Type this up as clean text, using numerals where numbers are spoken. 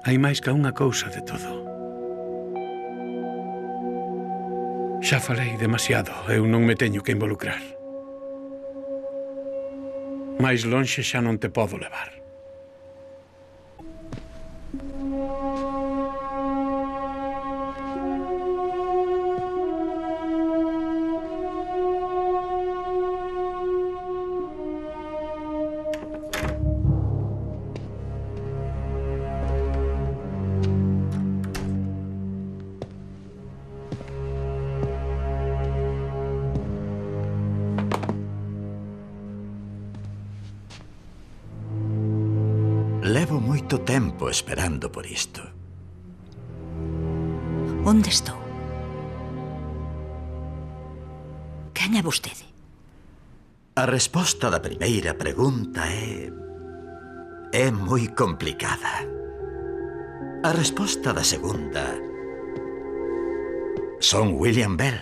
Hai máis que unha cousa de todo. Xa falei demasiado, eu non me teño que involucrar. Máis lonxe xa non te podo levar. Levo moito tempo esperando por isto. Onde estou? Quen é vostede? A resposta da primeira pregunta é moi complicada. A resposta da segunda... Son William Bell.